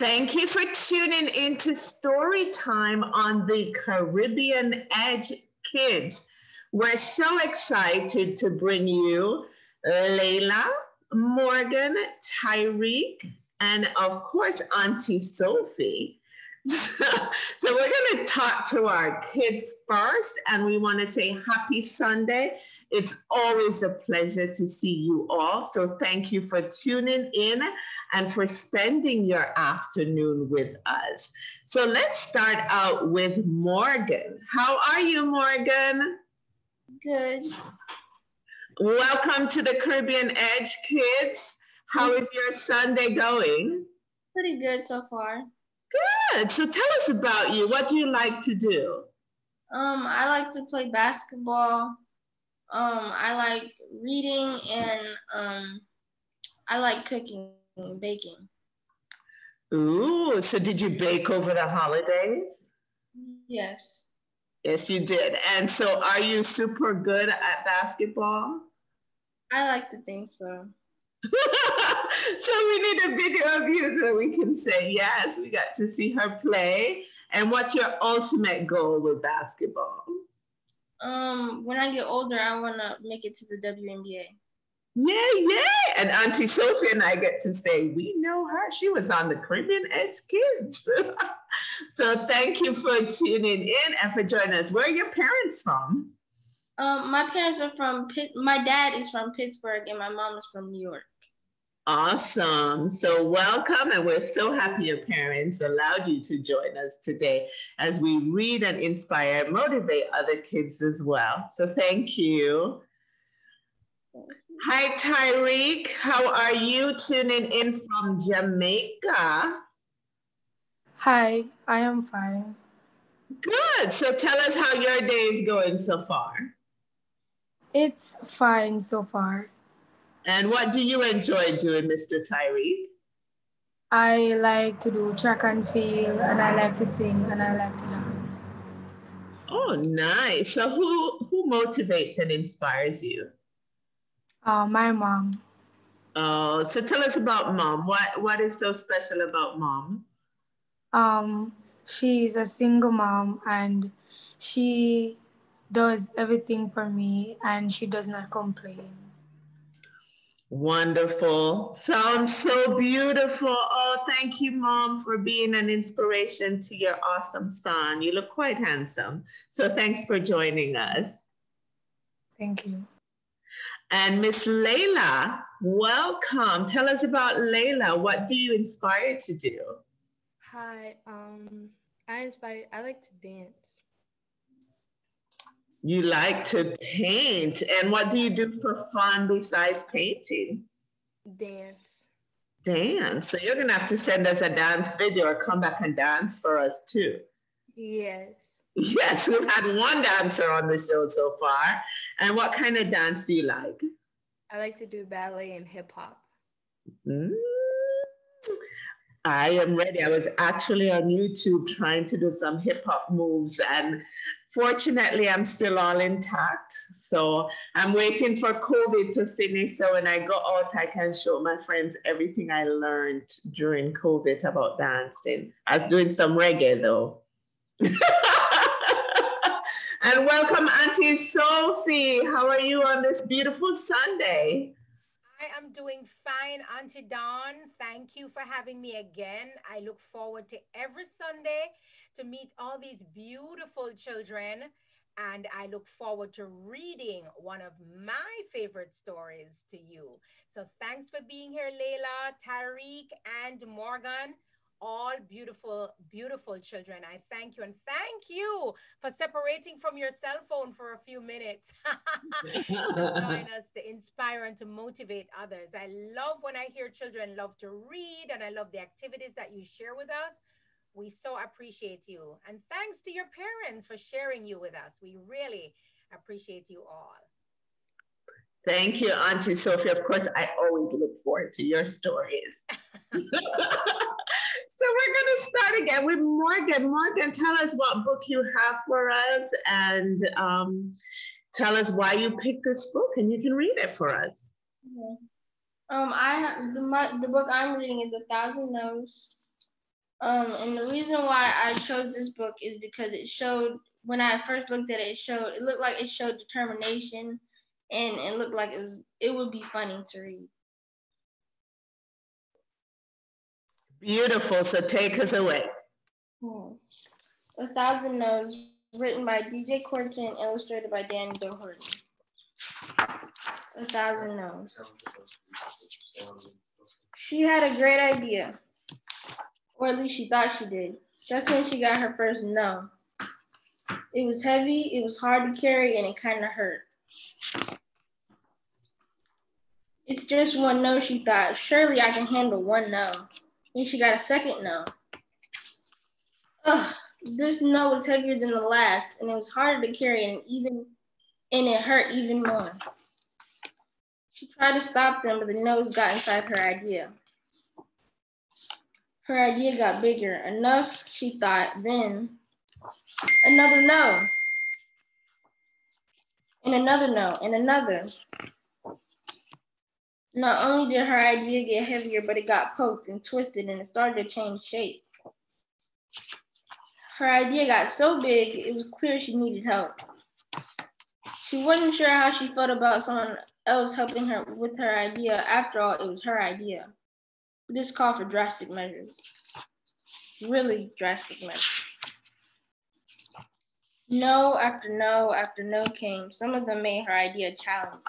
Thank you for tuning into Story Time on the Caribbean Edge Kids. We're so excited to bring you Layla, Morgan, Tyrique, and of course, Auntie Sophie. So we're going to talk to our kids first, and we want to say happy Sunday. It's always a pleasure to see you all. So thank you for tuning in and for spending your afternoon with us. So let's start out with Morgan. How are you, Morgan? Good. Welcome to the Caribbean Edge, kids. How is your Sunday going? Pretty good so far. Good. So tell us about you. What do you like to do? I like to play basketball. I like reading, and I like cooking and baking. Ooh, so did you bake over the holidays? Yes. Yes, you did. And so are you super good at basketball? I like to think so. So we need a video of you so we can say, yes, we got to see her play. And what's your ultimate goal with basketball? When I get older, I want to make it to the WNBA. Yeah. And Auntie Sophie and I get to say, we know her. She was on the Caribbean Edge Kids. So thank you for tuning in and for joining us. Where are your parents from? My parents are from my dad is from Pittsburgh and my mom is from New York. Awesome. So welcome, and we're so happy your parents allowed you to join us today as we read and inspire and motivate other kids as well. So thank you. Hi, Tyrique. How are you tuning in from Jamaica? Hi, I am fine. Good. So tell us how your day is going so far. It's fine so far. And what do you enjoy doing, Mr. Tyrique? I like to do track and field, and I like to sing, and I like to dance. Oh, nice. So who motivates and inspires you? My mom. Oh, so tell us about mom. What is so special about mom? She's a single mom, and she does everything for me, and she does not complain. Wonderful. Sounds so beautiful. Oh, thank you, Mom, for being an inspiration to your awesome son. You look quite handsome. So thanks for joining us. Thank you. And Miss Layla, welcome. Tell us about Layla. What do you inspire to do? Hi, I like to dance. You like to paint. And what do you do for fun besides painting? Dance. Dance. So you're going to have to send us a dance video or come back and dance for us too. Yes. Yes, we've had one dancer on the show so far. And what kind of dance do you like? I like to do ballet and hip hop. I am ready. I was actually on YouTube trying to do some hip hop moves, and fortunately, I'm still all intact. So I'm waiting for COVID to finish. So when I go out, I can show my friends everything I learned during COVID about dancing. I was doing some reggae though. And welcome, Auntie Sophie. How are you on this beautiful Sunday? I am doing fine, Auntie Dawn. Thank you for having me again. I look forward to every Sunday to meet all these beautiful children. And I look forward to reading one of my favorite stories to you. So thanks for being here, Layla, Tyrique, and Morgan. All beautiful, beautiful children. I thank you. And thank you for separating from your cell phone for a few minutes to join us, to inspire and to motivate others. I love when I hear children love to read, and I love the activities that you share with us. We so appreciate you. And thanks to your parents for sharing you with us. We really appreciate you all. Thank you, Auntie Sophie. Of course, I always look forward to your stories. So we're going to start again with Morgan. Morgan, tell us what book you have for us, and tell us why you picked this book, and you can read it for us. Okay. I have the book I'm reading is 1,000 No's. And the reason why I chose this book is because it showed, when I first looked at it, it looked like it showed determination, and it looked like it would be funny to read. Beautiful. So take us away. 1,000 No's, written by DJ Corkin and illustrated by Danny Doherty. 1,000 No's. She had a great idea, or at least she thought she did. That's when she got her first no. It was heavy, it was hard to carry, and it kind of hurt. It's just one no, she thought. Surely I can handle one no. Then she got a second no. Ugh, this no was heavier than the last, and it was harder to carry, and it hurt even more. She tried to stop them, but the no's got inside her idea. Her idea got bigger. Enough, she thought. Then another no. And another no, and another. Not only did her idea get heavier, but it got poked and twisted, and it started to change shape. Her idea got so big, it was clear she needed help. She wasn't sure how she felt about someone else helping her with her idea. After all, it was her idea. This called for drastic measures. Really drastic measures. No after no after no came. Some of them made her idea challenging.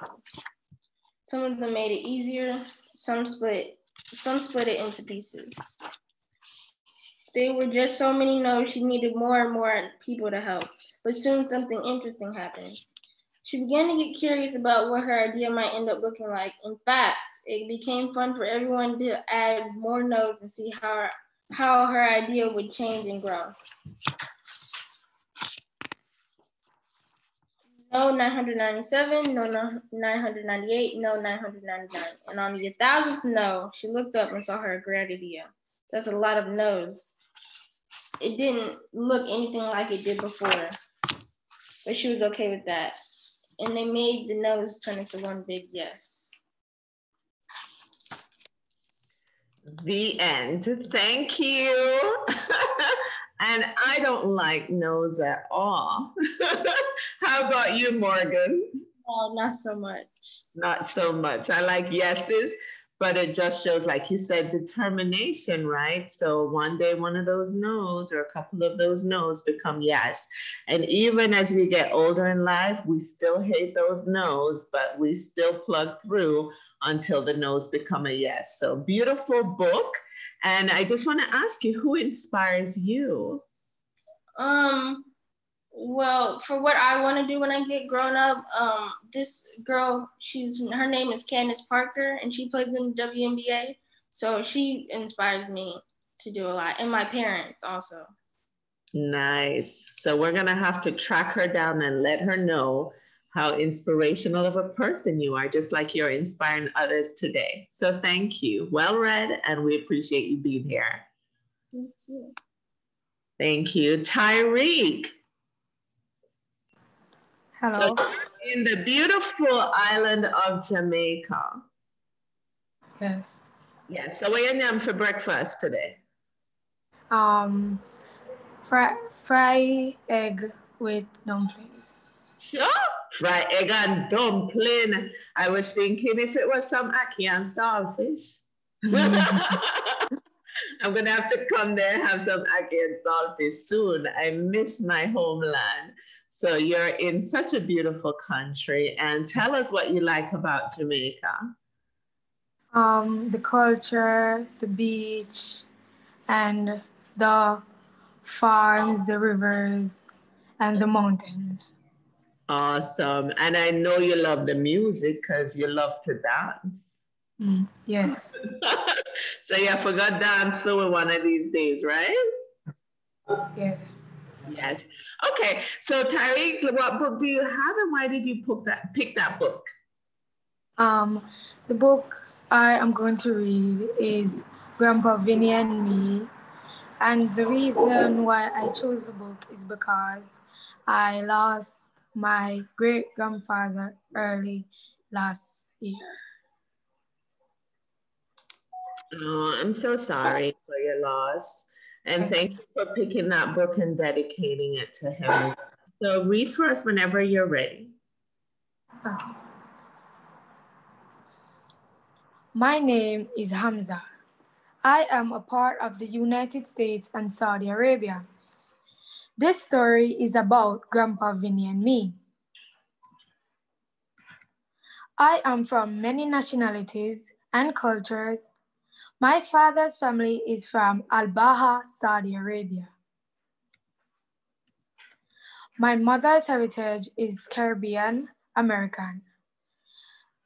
Some of them made it easier. Some split it into pieces. There were just so many no's, she needed more and more people to help. But soon something interesting happened. She began to get curious about what her idea might end up looking like. In fact, it became fun for everyone to add more no's and see how her idea would change and grow. No 997, no 998, no 999. And on the 1,000th no, she looked up and saw her great idea. That's a lot of no's. It didn't look anything like it did before, but she was okay with that. And they made the no's turn into one big yes. The end. Thank you. And I don't like no's at all. How about you, Morgan? No, not so much. Not so much. I like yeses, but it just shows, like you said, determination, right? So one day one of those no's or a couple of those no's become yes. And even as we get older in life, we still hate those no's, but we still plug through until the no's become a yes. So beautiful book. And I just want to ask you, who inspires you? Well, for what I want to do when I get grown up, this girl, her name is Candace Parker, and she plays in the WNBA. So she inspires me to do a lot, and my parents also. Nice. So we're going to have to track her down and let her know how inspirational of a person you are, just like you're inspiring others today. So thank you. Well read, and we appreciate you being here. Thank you. Thank you. Tyrique. Hello. So in the beautiful island of Jamaica. Yes. Yes. So what are you name for breakfast today? Fry egg with dumplings. Sure. Fried egg and dumpling. I was thinking if it was some ackee and saltfish. I'm going to have to come there and have some ackee and saltfish soon. I miss my homeland. So you're in such a beautiful country. And tell us what you like about Jamaica. The culture, the beach, and the farms, the rivers, and the mountains. Awesome. And I know you love the music because you love to dance. Yes. So you forgot dance for one of these days, right? Yeah. Yes. Okay. So Tyrique, what book do you have and why did you pick that book? The book I am going to read is Grandpa Vinny and Me. And the reason why I chose the book is because I lost my great-grandfather early last year. Oh, I'm so sorry for your loss. And thank you for picking that book and dedicating it to him. So read for us whenever you're ready. Okay. My name is Hamza. I am a part of the United States and Saudi Arabia. This story is about Grandpa Vinny and me. I am from many nationalities and cultures. My father's family is from Al-Baha, Saudi Arabia. My mother's heritage is Caribbean American.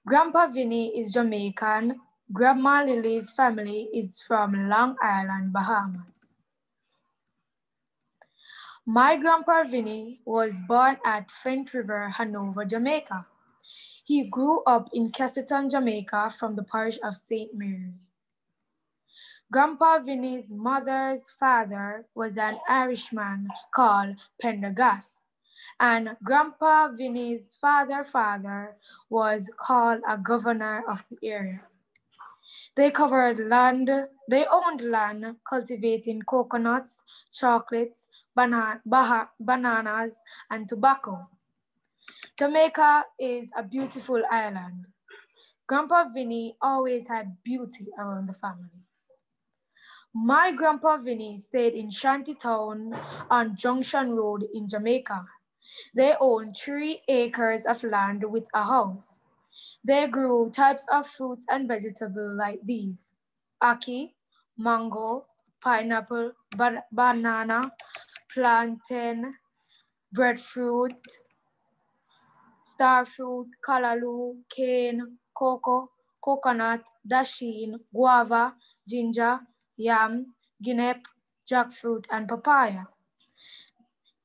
Grandpa Vinny is Jamaican. Grandma Lily's family is from Long Island, Bahamas. My grandpa Vinny was born at Flint River, Hanover, Jamaica. He grew up in Castleton, Jamaica from the parish of St. Mary. Grandpa Vinny's mother's father was an Irishman called Pendergast, and Grandpa Vinny's father was called a governor of the area. They owned land cultivating coconuts, chocolates, bananas, and tobacco. Jamaica is a beautiful island. Grandpa Vinny always had beauty around the family. My Grandpa Vinny stayed in Shantytown on Junction Road in Jamaica. They owned 3 acres of land with a house. They grew types of fruits and vegetables like these: ackee, mango, pineapple, banana, plantain, breadfruit, starfruit, callaloo, cane, cocoa, coconut, dasheen, guava, ginger, yam, guinep, jackfruit, and papaya.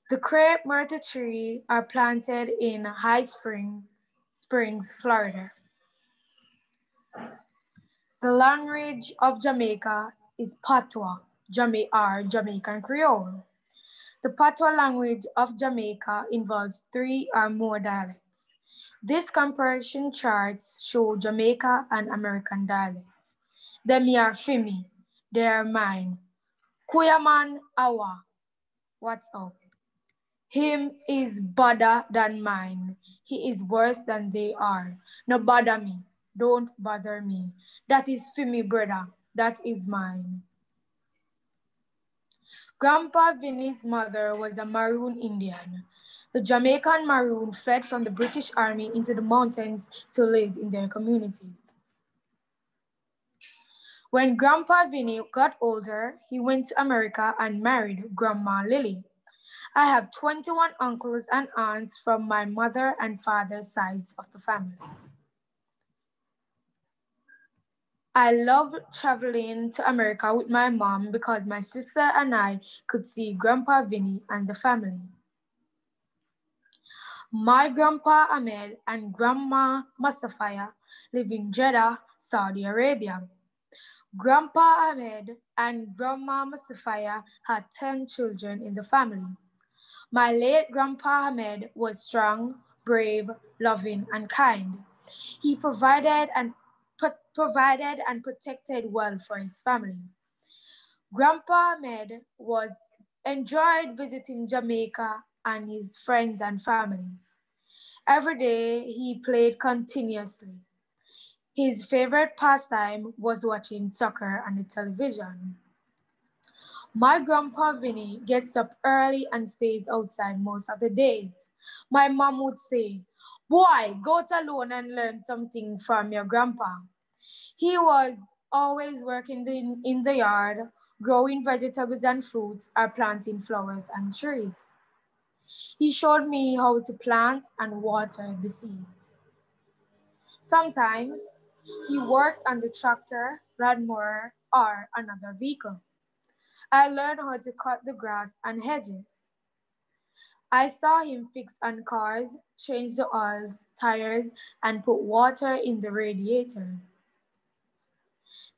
The crepe myrtle trees are planted in High Springs, Florida. The language of Jamaica is Patois, or Jamaican Creole. The Patois language of Jamaica involves 3 or more dialects. This comparison charts show Jamaica and American dialects. Them are Fimi, they are mine. Kuyaman Awa, what's up? Him is better than mine. He is worse than they are. No bother me. Don't bother me. That is Fimi, brother. That is mine. Grandpa Vinny's mother was a Maroon Indian. The Jamaican Maroon fled from the British Army into the mountains to live in their communities. When Grandpa Vinny got older, he went to America and married Grandma Lily. I have 21 uncles and aunts from my mother and father's sides of the family. I love traveling to America with my mom because my sister and I could see Grandpa Vinny and the family. My Grandpa Ahmed and Grandma Mustafaya live in Jeddah, Saudi Arabia. Grandpa Ahmed and Grandma Mustafaya had 10 children in the family. My late Grandpa Ahmed was strong, brave, loving, and kind. He provided and protected well for his family. Grandpa Ahmed enjoyed visiting Jamaica and his friends and families. Every day he played continuously. His favorite pastime was watching soccer on the television. My Grandpa Vinny gets up early and stays outside most of the days. My mom would say, "Boy, go out alone and learn something from your grandpa." He was always working in the yard, growing vegetables and fruits, or planting flowers and trees. He showed me how to plant and water the seeds. Sometimes he worked on the tractor, lawnmower, or another vehicle. I learned how to cut the grass and hedges. I saw him fix on cars, change the oils, tires, and put water in the radiator.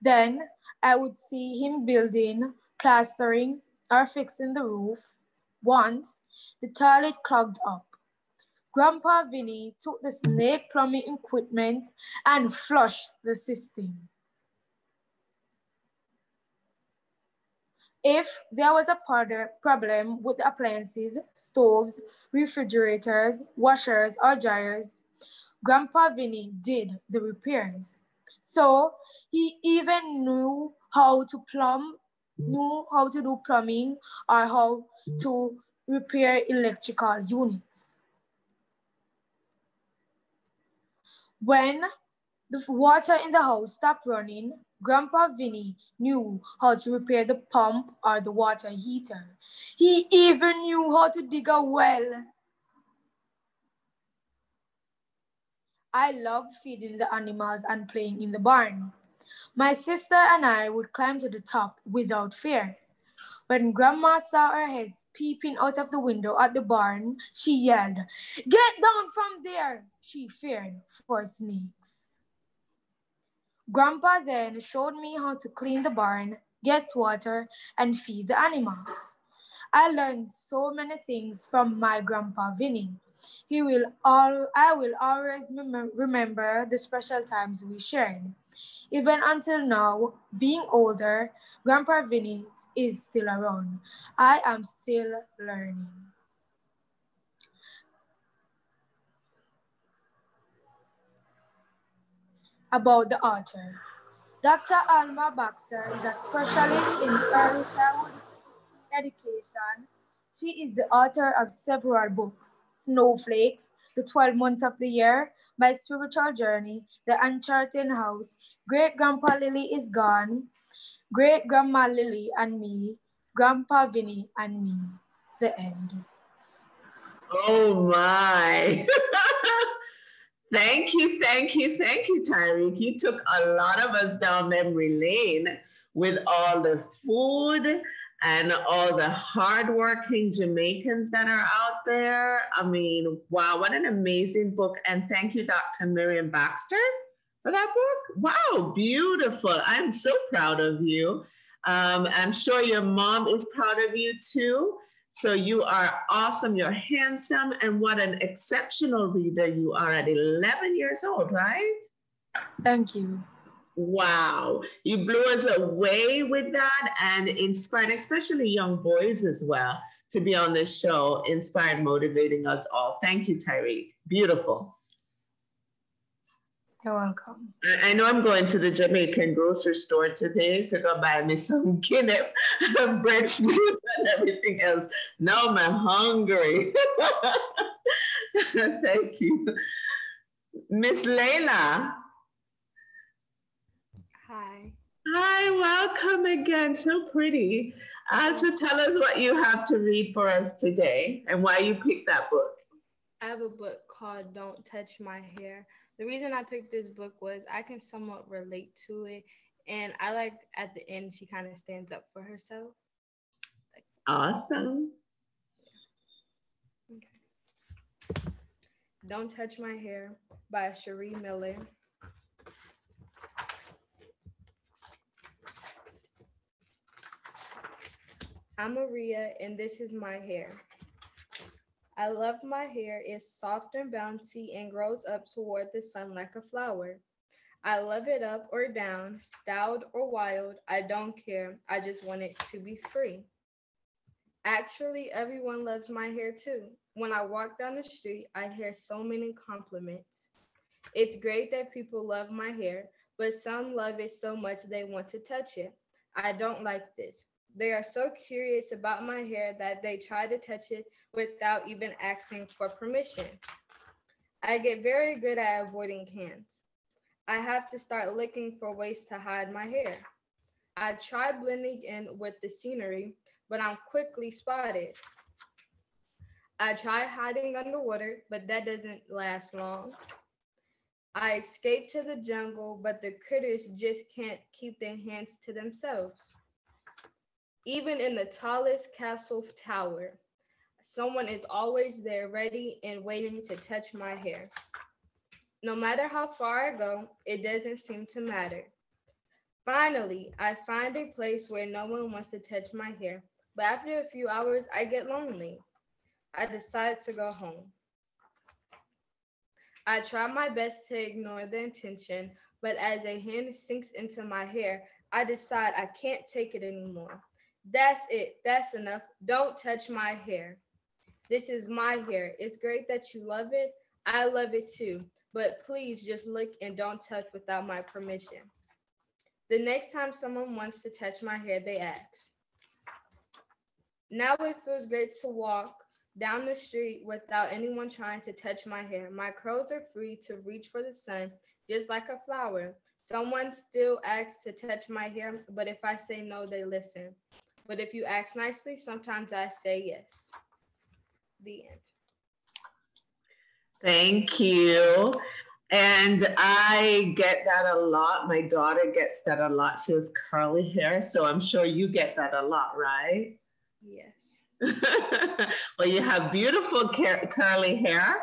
Then I would see him building, plastering, or fixing the roof. Once, the toilet clogged up. Grandpa Vinny took the snake plumbing equipment and flushed the system. If there was a problem with the appliances, stoves, refrigerators, washers, or dryers, Grandpa Vinny did the repairs. So he even knew how to do plumbing or how to repair electrical units. When the water in the house stopped running, Grandpa Vinny knew how to repair the pump or the water heater. He even knew how to dig a well. I loved feeding the animals and playing in the barn. My sister and I would climb to the top without fear. When Grandma saw her head peeping out of the window at the barn, she yelled, "Get down from there!" She feared for snakes. Grandpa then showed me how to clean the barn, get water, and feed the animals. I learned so many things from my Grandpa Vinny. I will always remember the special times we shared. Even until now, being older, Grandpa Vinny is still around. I am still learning. About the author. Dr. Alma Baxter is a specialist in early childhood education. She is the author of several books: Snowflakes, The 12 Months of the Year, My Spiritual Journey, The Uncharted House, Great Grandpa Lily is Gone, Great Grandma Lily and Me, Grandpa Vinny and Me. The end. Oh my. Thank you, Tyreek. You took a lot of us down memory lane with all the food and all the hardworking Jamaicans that are out there. I mean, wow, what an amazing book. And thank you, Dr. Miriam Baxter, for that book. Wow, beautiful. I'm so proud of you. I'm sure your mom is proud of you too. So you are awesome, you're handsome, and what an exceptional reader you are at 11 years old, right? Thank you. Wow, you blew us away with that and inspired, especially young boys as well, to be on this show, inspired, motivating us all. Thank you, Tyreek. Beautiful. You're welcome. I know I'm going to the Jamaican grocery store today to go buy me some Guinea breadfruit and everything else. Now I'm hungry. Thank you. Miss Layla. Hi. Hi, welcome again. So pretty. So tell us what you have to read for us today and why you picked that book. I have a book called Don't Touch My Hair. The reason I picked this book was I can somewhat relate to it. And I like at the end, she kind of stands up for herself. Awesome. Okay. Don't Touch My Hair by Cherie Miller. I'm Maria, and this is my hair. I love my hair. It's soft and bouncy and grows up toward the sun like a flower. I love it up or down, styled or wild. I don't care. I just want it to be free. Actually, everyone loves my hair too. When I walk down the street, I hear so many compliments. It's great that people love my hair, but some love it so much they want to touch it. I don't like this. They are so curious about my hair that they try to touch it without even asking for permission. I get very good at avoiding hands. I have to start looking for ways to hide my hair. I try blending in with the scenery, but I'm quickly spotted. I try hiding underwater, but that doesn't last long. I escape to the jungle, but the critters just can't keep their hands to themselves. Even in the tallest castle tower, someone is always there ready and waiting to touch my hair. No matter how far I go, it doesn't seem to matter. Finally, I find a place where no one wants to touch my hair, but after a few hours, I get lonely. I decide to go home. I try my best to ignore the intention, but as a hand sinks into my hair, I decide I can't take it anymore. That's it. That's enough. Don't touch my hair. This is my hair. It's great that you love it. I love it too. But please just look and don't touch without my permission. The next time someone wants to touch my hair, they ask. Now it feels great to walk down the street without anyone trying to touch my hair. My curls are free to reach for the sun, just like a flower. Someone still asks to touch my hair, but if I say no, they listen. But if you ask nicely, sometimes I say yes. The end. Thank you. And I get that a lot. My daughter gets that a lot. She has curly hair, so I'm sure you get that a lot, right? Yes. Well, you have beautiful curly hair,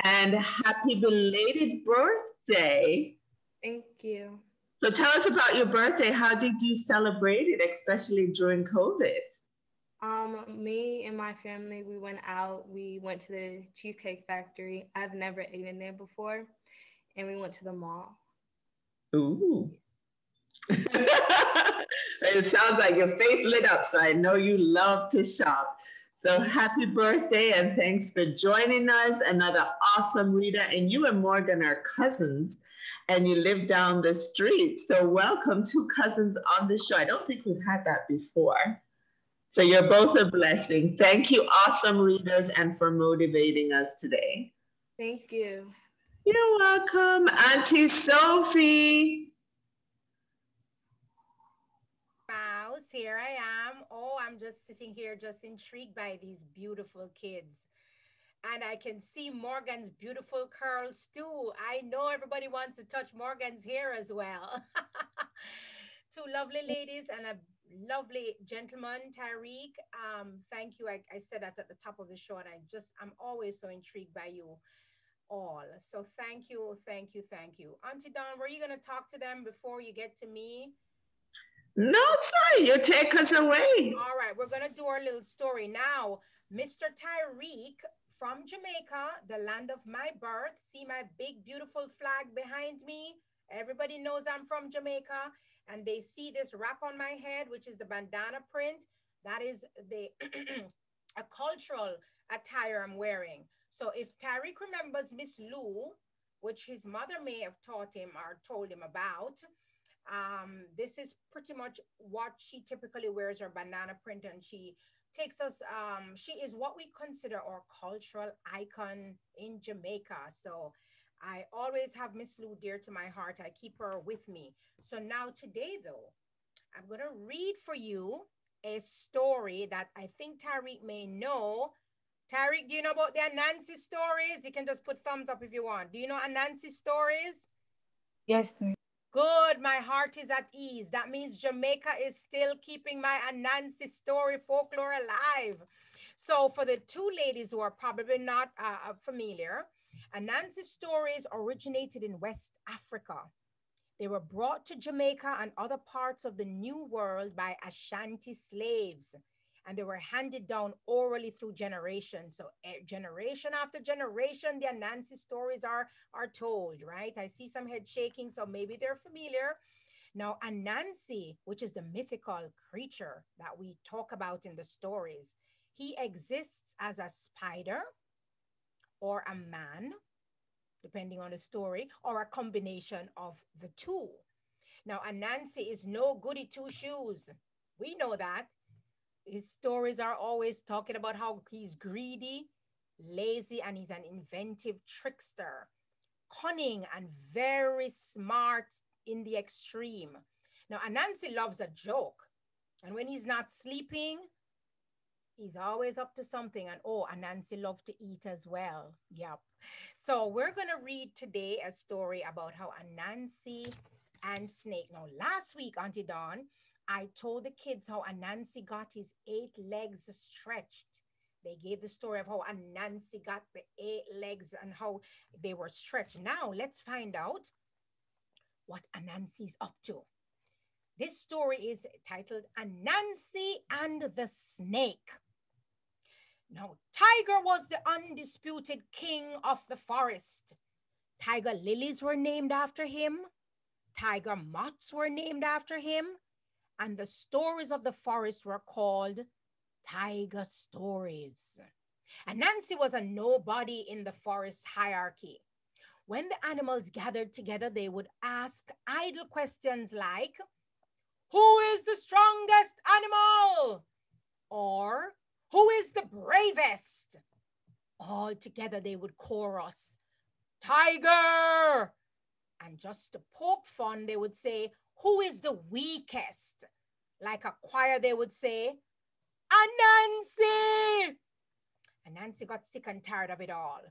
and happy belated birthday. Thank you. So tell us about your birthday. How did you celebrate it, especially during COVID? Me and my family, we went out. We went to the Cheesecake Factory. I've never eaten there before. And we went to the mall. Ooh. It sounds like your face lit up, so I know you love to shop. So happy birthday and thanks for joining us. Another awesome reader. And you and Morgan are cousins and you live down the street. So welcome, two cousins on the show. I don't think we've had that before. So you're both a blessing. Thank you, awesome readers, and for motivating us today. Thank you. You're welcome, Aunty Sophie. Mouse, here I am. Oh, I'm just sitting here, just intrigued by these beautiful kids. And I can see Morgan's beautiful curls too. I know everybody wants to touch Morgan's hair as well. Two lovely ladies and a lovely gentleman, Tyrique. Thank you. I said that at the top of the show, and I'm always so intrigued by you all. So thank you, thank you, thank you. Auntie Dawn, were you going to talk to them before you get to me? No, sorry, you take us away. All right, we're going to do our little story now. Mr. Tyrique from Jamaica, the land of my birth. See my big, beautiful flag behind me? Everybody knows I'm from Jamaica. And they see this wrap on my head, which is the bandana print. That is the a cultural attire I'm wearing. So if Tyrique remembers Miss Lou, which his mother may have taught him or told him about, this is pretty much what she typically wears, her banana print, and she takes us, she is what we consider our cultural icon in Jamaica. So I always have Miss Lou dear to my heart. I keep her with me. So now today though, I'm going to read for you a story that I think Tyrique may know. Tyrique, do you know about the Anancy stories? You can just put thumbs up if you want. Do you know Anancy stories? Yes, ma'am. Good, my heart is at ease. That means Jamaica is still keeping my Anansi story folklore alive. So for the two ladies who are probably not familiar, Anansi stories originated in West Africa. They were brought to Jamaica and other parts of the New World by Ashanti slaves, and they were handed down orally through generations. So generation after generation, the Anansi stories are told, right? I see some head shaking, so maybe they're familiar. Now, Anansi, which is the mythical creature that we talk about in the stories, he exists as a spider or a man, depending on the story, or a combination of the two. Now, Anansi is no goody two shoes. We know that. His stories are always talking about how he's greedy, lazy, and he's an inventive trickster, cunning and very smart in the extreme. Now, Anansi loves a joke. And when he's not sleeping, he's always up to something. And oh, Anansi loves to eat as well. Yep. So we're going to read today a story about how Anansi and Snake. Now, last week, Auntie Dawn, I told the kids how Anansi got his 8 legs stretched. They gave the story of how Anansi got the 8 legs and how they were stretched. Now, let's find out what Anansi's up to. This story is titled Anansi and the Snake. Now, Tiger was the undisputed king of the forest. Tiger lilies were named after him. Tiger moths were named after him. and the stories of the forest were called tiger stories. Anancy was a nobody in the forest hierarchy. When the animals gathered together, they would ask idle questions like, "Who is the strongest animal?" Or, "Who is the bravest?" All together they would chorus, "Tiger!" And just to poke fun, they would say, "Who is the weakest?" Like a choir, they would say, "Anancy!" Anancy got sick and tired of it all.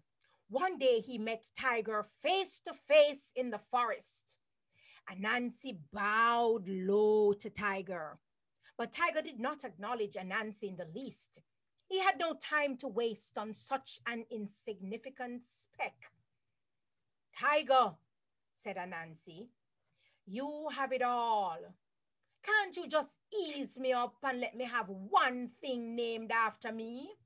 One day he met Tiger face to face in the forest. Anancy bowed low to Tiger, but Tiger did not acknowledge Anancy in the least. He had no time to waste on such an insignificant speck. "Tiger," said Anancy, "you have it all. Can't you just ease me up and let me have one thing named after me?"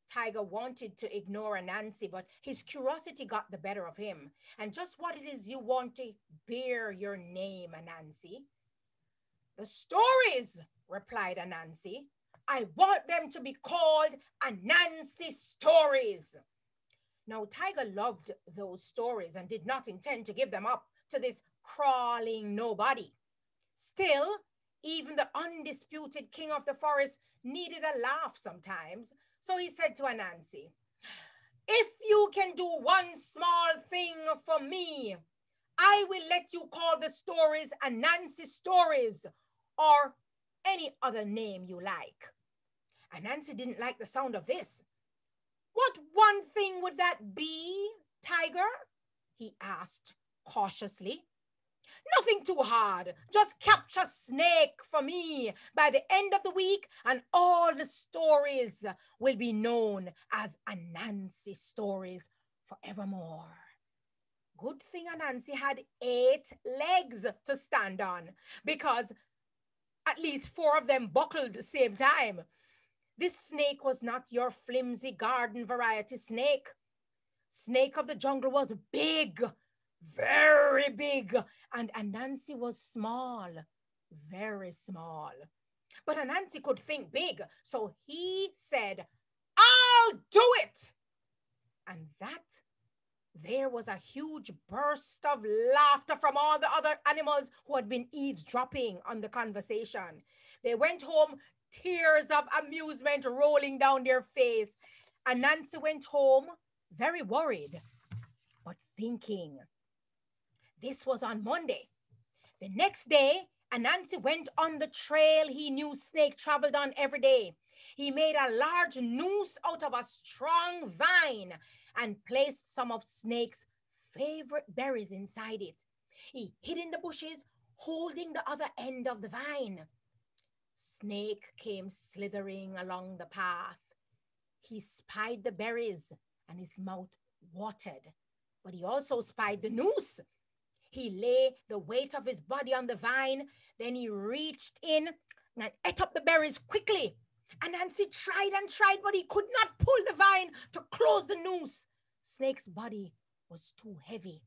Tiger wanted to ignore Anancy, but his curiosity got the better of him. "And just what it is you want to bear your name, Anancy?" "The stories," replied Anancy. "I want them to be called Anancy stories." Now, Tiger loved those stories and did not intend to give them up to this crawling nobody. Still, even the undisputed king of the forest needed a laugh sometimes. So he said to Anancy, "If you can do one small thing for me, I will let you call the stories Anancy stories, or any other name you like." Anancy didn't like the sound of this. "What one thing would that be, Tiger?" he asked cautiously. "Nothing too hard. Just capture Snake for me by the end of the week, and all the stories will be known as Anancy stories forevermore." Good thing Anancy had 8 legs to stand on, because at least 4 of them buckled the same time. This snake was not your flimsy garden variety snake. Snake of the jungle was big, very big, and Anancy was small, very small. But Anancy could think big, so he said, "I'll do it!" And there was a huge burst of laughter from all the other animals who had been eavesdropping on the conversation. They went home, tears of amusement rolling down their face. Anancy went home very worried, but thinking. This was on Monday. The next day, Anancy went on the trail he knew Snake traveled on every day. He made a large noose out of a strong vine and placed some of Snake's favorite berries inside it. He hid in the bushes, holding the other end of the vine. Snake came slithering along the path. He spied the berries and his mouth watered, but he also spied the noose. He lay the weight of his body on the vine, then he reached in and ate up the berries quickly. Anancy tried and tried, but he could not pull the vine to close the noose. Snake's body was too heavy.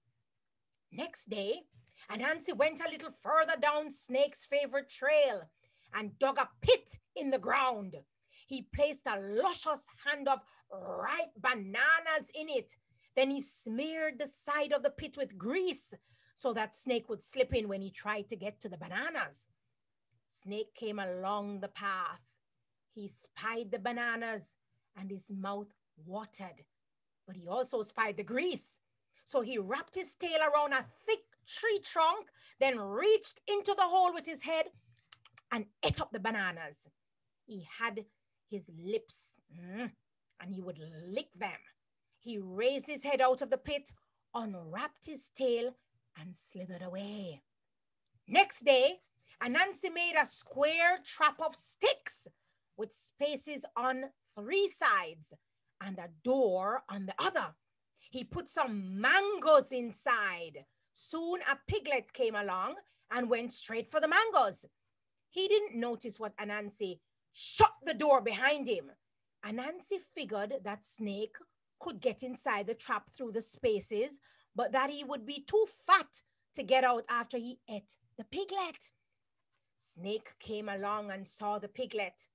Next day, Anancy went a little further down Snake's favorite trail and dug a pit in the ground. He placed a luscious hand of ripe bananas in it. Then he smeared the side of the pit with grease so that Snake would slip in when he tried to get to the bananas. Snake came along the path. He spied the bananas and his mouth watered, but he also spied the grease. So he wrapped his tail around a thick tree trunk, then reached into the hole with his head and ate up the bananas. He had his lips and he would lick them. He raised his head out of the pit, unwrapped his tail, and slithered away. Next day, Anancy made a square trap of sticks with spaces on 3 sides and a door on the other. He put some mangoes inside. Soon a piglet came along and went straight for the mangoes. He didn't notice what Anancy shut the door behind him. Anancy figured that Snake could get inside the trap through the spaces, but that he would be too fat to get out after he ate the piglet. Snake came along and saw the piglet.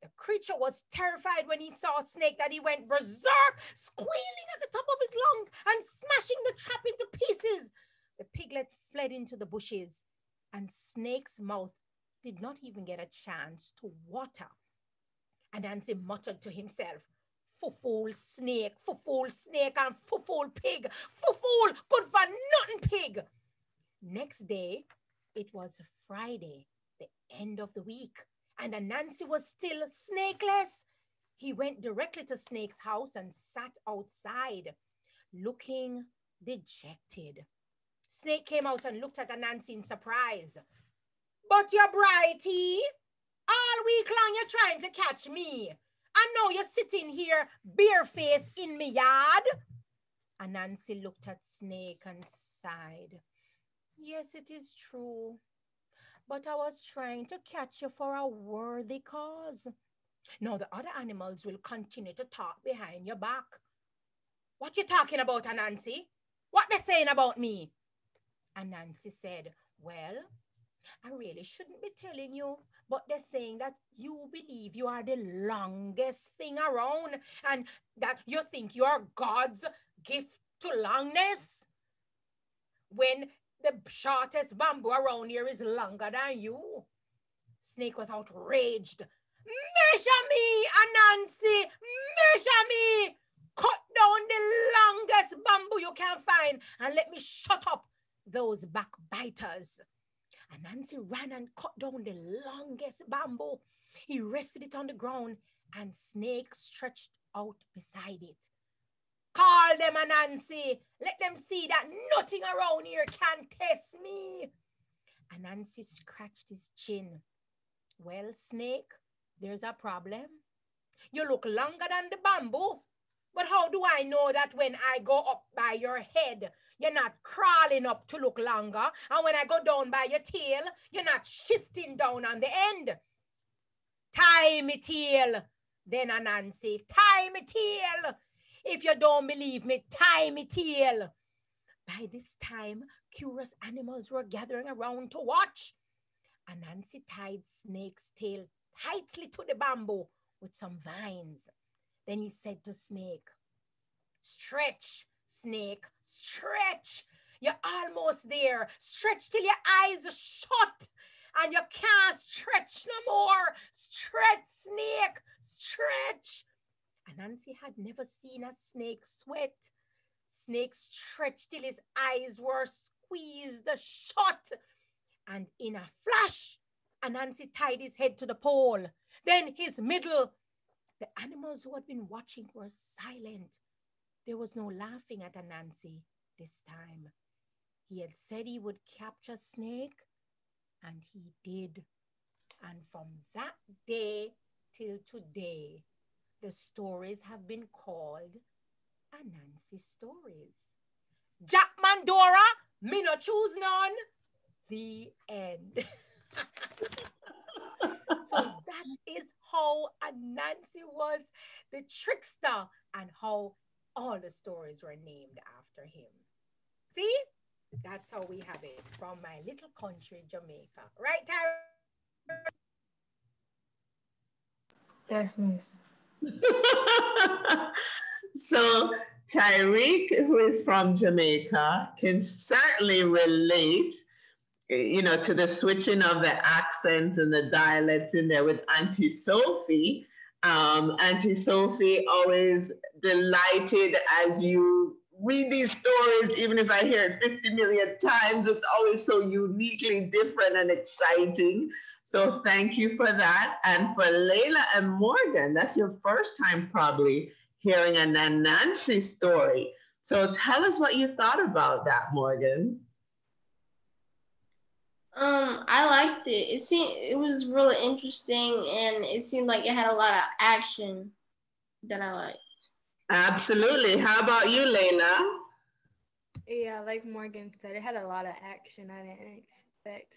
The creature was terrified when he saw Snake that he went berserk, squealing at the top of his lungs and smashing the trap into pieces. The piglet fled into the bushes, and Snake's mouth did not even get a chance to water. Anancy muttered to himself, "Fool snake, and fool pig, fool good for nothing pig." Next day, it was Friday, the end of the week, and Anancy was still snakeless. He went directly to Snake's house and sat outside, looking dejected. Snake came out and looked at Anancy in surprise. "But you're brighty. All week long you're trying to catch me. And now you're sitting here barefaced in me yard." Anancy looked at Snake and sighed. "Yes, it is true. But I was trying to catch you for a worthy cause. Now the other animals will continue to talk behind your back." "What you talking about, Anancy? What they saying about me?" Anancy said, "Well, I really shouldn't be telling you, but they're saying that you believe you are the longest thing around and that you think you are God's gift to longness, when the shortest bamboo around here is longer than you." Snake was outraged. "Measure me, Anancy! Measure me! Cut down the longest bamboo you can find and let me shut up those backbiters." Anancy ran and cut down the longest bamboo. He rested it on the ground and Snake stretched out beside it. "Call them, Anancy. Let them see that nothing around here can test me." Anancy scratched his chin. "Well, Snake, there's a problem. You look longer than the bamboo. But how do I know that when I go up by your head, you're not crawling up to look longer, and when I go down by your tail, you're not shifting down on the end? Tie me tail, then, Anancy. Tie me tail. If you don't believe me, tie me tail." By this time, curious animals were gathering around to watch. Anancy tied Snake's tail tightly to the bamboo with some vines. Then he said to Snake, "Stretch, Snake, stretch. You're almost there. Stretch till your eyes are shut and you can't stretch no more. Stretch, Snake, stretch." Anancy had never seen a snake sweat. Snake stretched till his eyes were squeezed shut. And in a flash, Anancy tied his head to the pole, then his middle. The animals who had been watching were silent. There was no laughing at Anancy this time. He had said he would capture Snake, and he did. And from that day till today, the stories have been called Anancy stories. Jack Mandora, me no choose none. The end. So that is how Anancy was the trickster and how all the stories were named after him. See? That's how we have it from my little country, Jamaica. Right, Tyrique? Yes, miss. So Tyrique, who is from Jamaica, can certainly relate, to the switching of the accents and the dialects in there with Aunty Sophie. Aunty Sophie always delighted as you read these stories, even if I hear it 50 million times, it's always so uniquely different and exciting. So thank you for that. And for Layla and Morgan, that's your first time probably hearing a Anancy story. So tell us what you thought about that, Morgan. I liked it. It was really interesting, and it seemed like it had a lot of action that I liked. Absolutely. How about you, Layla? Yeah, like Morgan said, it had a lot of action I didn't expect.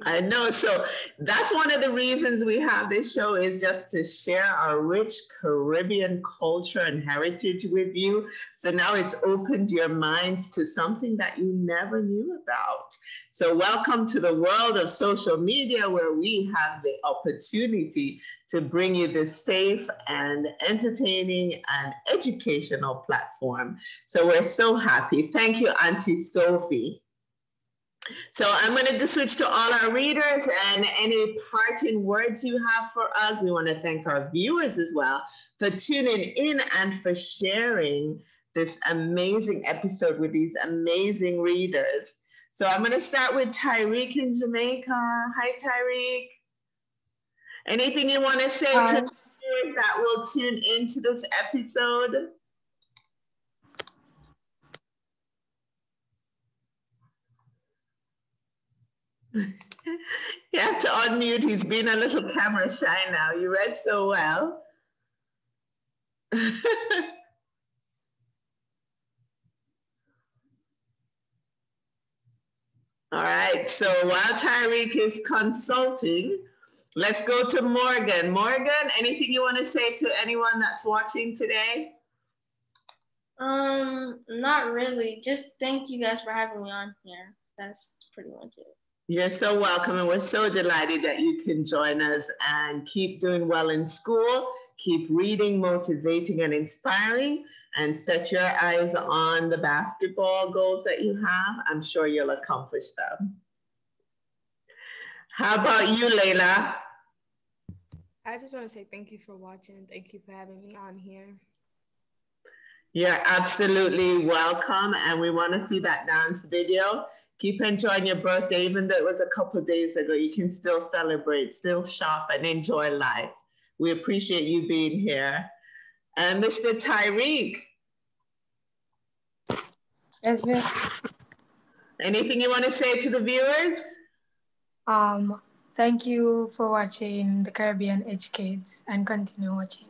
I know. So that's one of the reasons we have this show, is just to share our rich Caribbean culture and heritage with you. So now it's opened your minds to something that you never knew about. So welcome to the world of social media, where we have the opportunity to bring you this safe and entertaining and educational platform. So we're so happy. Thank you, Aunty Sophie. So I'm going to switch to all our readers, and any parting words you have for us. We want to thank our viewers as well for tuning in and for sharing this amazing episode with these amazing readers. So I'm going to start with Tyrique in Jamaica. Hi, Tyrique. Anything you want to say to the viewers that will tune into this episode? You have to unmute. He's being a little camera shy now. You read so well. All right. So while Tyrique is consulting, let's go to Morgan. Morgan, anything you want to say to anyone that's watching today? Not really. Just thank you guys for having me on here. That's pretty much it. You're so welcome, and we're so delighted that you can join us, and keep doing well in school, keep reading, motivating, and inspiring, and set your eyes on the basketball goals that you have. I'm sure you'll accomplish them. How about you, Layla? I just want to say thank you for watching. Thank you for having me on here. You're absolutely welcome, and we want to see that dance video. Keep enjoying your birthday, even though it was a couple of days ago. You can still celebrate, still shop, and enjoy life. We appreciate you being here. And Mr. Tyrique. Yes, miss. Anything you want to say to the viewers? Thank you for watching the Caribbean Edge Kids, and continue watching.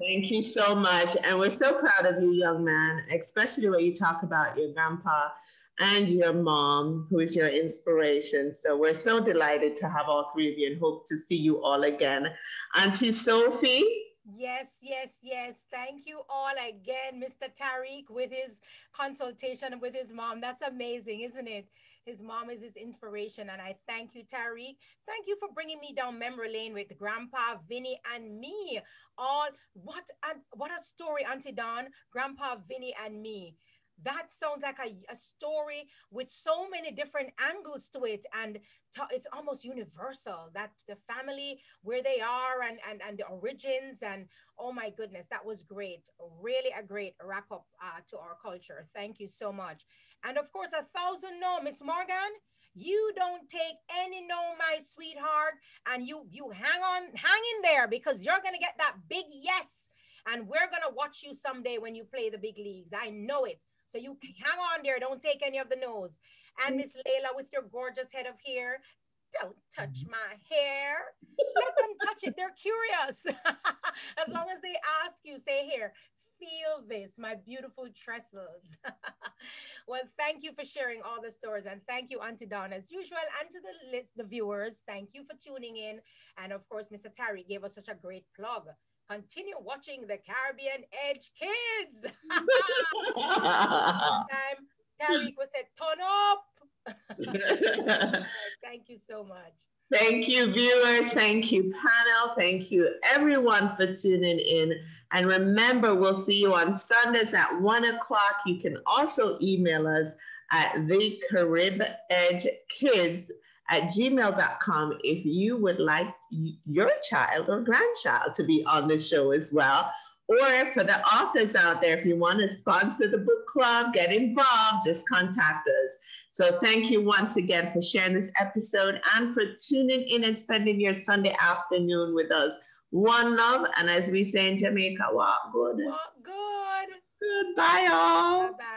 Thank you so much. And we're so proud of you, young man, especially when you talk about your grandpa and your mom, who is your inspiration. So we're so delighted to have all three of you, and hope to see you all again. Aunty Sophie? Yes, yes, yes. Thank you all again, Mr. Tyrique, with his consultation with his mom. That's amazing, isn't it? His mom is his inspiration, and I thank you, Tyrique. Thank you for bringing me down memory lane with Grandpa, Vinny, and me. All what a story, Auntie Dawn, Grandpa, Vinny, and me. That sounds like a story with so many different angles to it, and it's almost universal, that the family, where they are, and the origins, and oh my goodness, that was great. Really a great wrap up to our culture. Thank you so much. And of course, 1,000 no, Miss Morgan. You don't take any no, my sweetheart, and you hang in there, because you're gonna get that big yes, and we're gonna watch you someday when you play the big leagues. I know it. So you hang on there. Don't take any of the no's. And Miss Layla, with your gorgeous head of hair, don't touch my hair. Let them touch it. They're curious. As long as they ask you, say, here, feel this, my beautiful trestles. Well, thank you for sharing all the stories. And thank you, Auntie Dawn, as usual. And to the viewers, thank you for tuning in. And of course, Mr. Tyrique gave us such a great plug. Continue watching the Caribbean Edge Kids. Time Tyrique was said, turn up. Thank you so much. Thank you, viewers. Thank you, panel. Thank you, everyone, for tuning in. And remember, we'll see you on Sundays at 1 o'clock. You can also email us at thecaribedgekids@gmail.com if you would like your child or grandchild to be on the show as well. Or for the authors out there, if you want to sponsor the book club, get involved, just contact us. So thank you once again for sharing this episode and for tuning in and spending your Sunday afternoon with us. One love, and as we say in Jamaica, walk good. Walk good. Goodbye, all. Bye-bye.